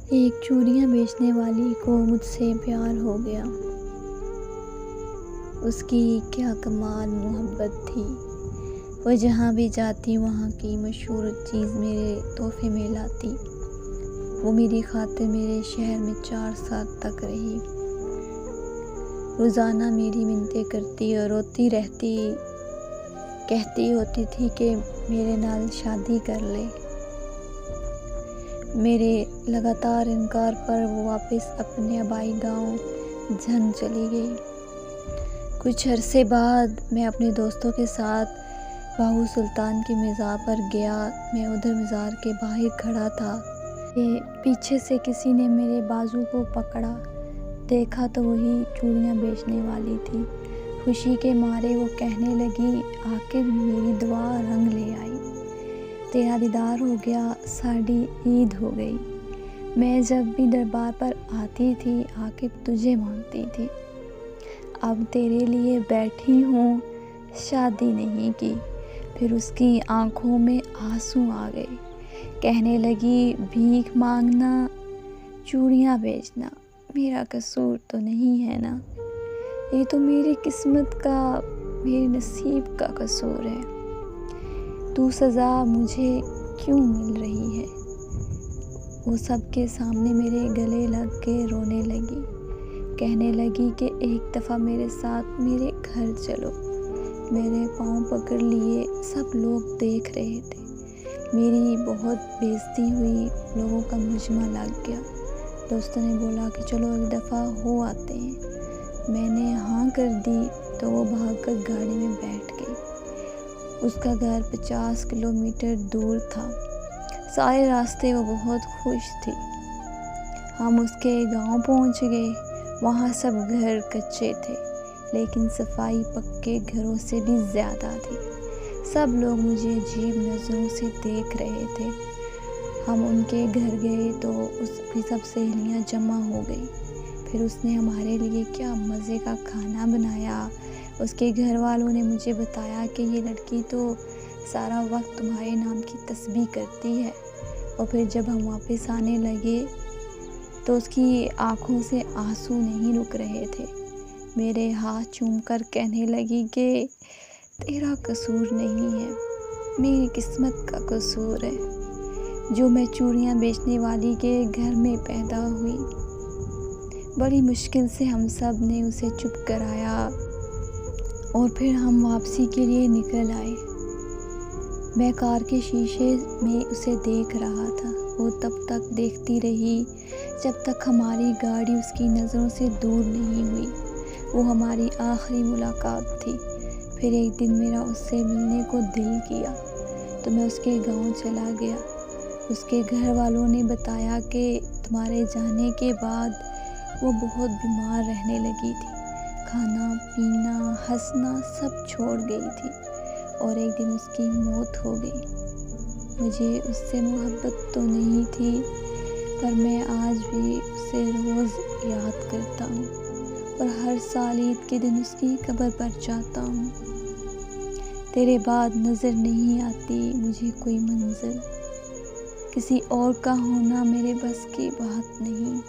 ایک چوڑیاں بیچنے والی کو مجھ سے پیار ہو گیا۔ اس کی کیا کمال محبت تھی۔ وہ جہاں بھی جاتی وہاں کی مشہور چیز میرے تحفے میں لاتی۔ وہ میری خاطر میرے شہر میں 4 سال تک رہی۔ روزانہ میری منتیں کرتی اور روتی رہتی، کہتی ہوتی تھی کہ میرے نال شادی کر لے۔ میرے لگاتار انکار پر وہ واپس اپنے آبائی گاؤں جھنگ چلی گئی۔ کچھ عرصے بعد میں اپنے دوستوں کے ساتھ باہو سلطان کے مزار پر گیا۔ میں ادھر مزار کے باہر کھڑا تھا کہ پیچھے سے کسی نے میرے بازو کو پکڑا۔ دیکھا تو وہی چوڑیاں بیچنے والی تھی۔ خوشی کے مارے وہ کہنے لگی، آخر میری دعا رنگ لے آئی، تیرا دیدار ہو گیا، ساڑی عید ہو گئی۔ میں جب بھی دربار پر آتی تھی عاقب تجھے مانگتی تھی، اب تیرے لیے بیٹھی ہوں، شادی نہیں کی۔ پھر اس کی آنکھوں میں آنسو آ گئے، کہنے لگی، بھیک مانگنا، چوڑیاں بیچنا میرا قصور تو نہیں ہے نا، یہ تو میری قسمت کا، میرے نصیب کا قصور ہے۔ تو سزا مجھے کیوں مل رہی ہے؟ وہ سب کے سامنے میرے گلے لگ کے رونے لگی، کہنے لگی کہ ایک دفعہ میرے ساتھ میرے گھر چلو۔ میرے پاؤں پکڑ لیے، سب لوگ دیکھ رہے تھے۔ میری بہت بےعزتی ہوئی، لوگوں کا مجمع لگ گیا۔ دوستوں نے بولا کہ چلو ایک دفعہ ہو آتے ہیں۔ میں نے ہاں کر دی تو وہ بھاگ کر گاڑی میں بیٹھ گئی۔ اس کا گھر 50 کلومیٹر دور تھا۔ سارے راستے وہ بہت خوش تھی۔ ہم اس کے گاؤں پہنچ گئے۔ وہاں سب گھر کچے تھے، لیکن صفائی پکے گھروں سے بھی زیادہ تھی۔ سب لوگ مجھے عجیب نظروں سے دیکھ رہے تھے۔ ہم ان کے گھر گئے تو اس کی سب سہیلیاں جمع ہو گئی۔ پھر اس نے ہمارے لیے کیا مزے کا کھانا بنایا۔ اس کے گھر والوں نے مجھے بتایا کہ یہ لڑکی تو سارا وقت تمہارے نام کی تسبیح کرتی ہے۔ اور پھر جب ہم واپس آنے لگے تو اس کی آنکھوں سے آنسو نہیں رک رہے تھے۔ میرے ہاتھ چوم کر کہنے لگی کہ تیرا قصور نہیں ہے، میری قسمت کا قصور ہے جو میں چوڑیاں بیچنے والی کے گھر میں پیدا ہوئی۔ بڑی مشکل سے ہم سب نے اسے چپ کرایا اور پھر ہم واپسی کے لیے نکل آئے۔ میں کار کے شیشے میں اسے دیکھ رہا تھا۔ وہ تب تک دیکھتی رہی جب تک ہماری گاڑی اس کی نظروں سے دور نہیں ہوئی۔ وہ ہماری آخری ملاقات تھی۔ پھر ایک دن میرا اس سے ملنے کو دل کیا تو میں اس کے گاؤں چلا گیا۔ اس کے گھر والوں نے بتایا کہ تمہارے جانے کے بعد وہ بہت بیمار رہنے لگی تھی، کھانا پینا ہنسنا سب چھوڑ گئی تھی اور ایک دن اس کی موت ہو گئی۔ مجھے اس سے محبت تو نہیں تھی، پر میں آج بھی اسے روز یاد کرتا ہوں اور ہر سال عید کے دن اس کی قبر پر جاتا ہوں۔ تیرے بعد نظر نہیں آتی مجھے کوئی منزل، کسی اور کا ہونا میرے بس کی بات نہیں۔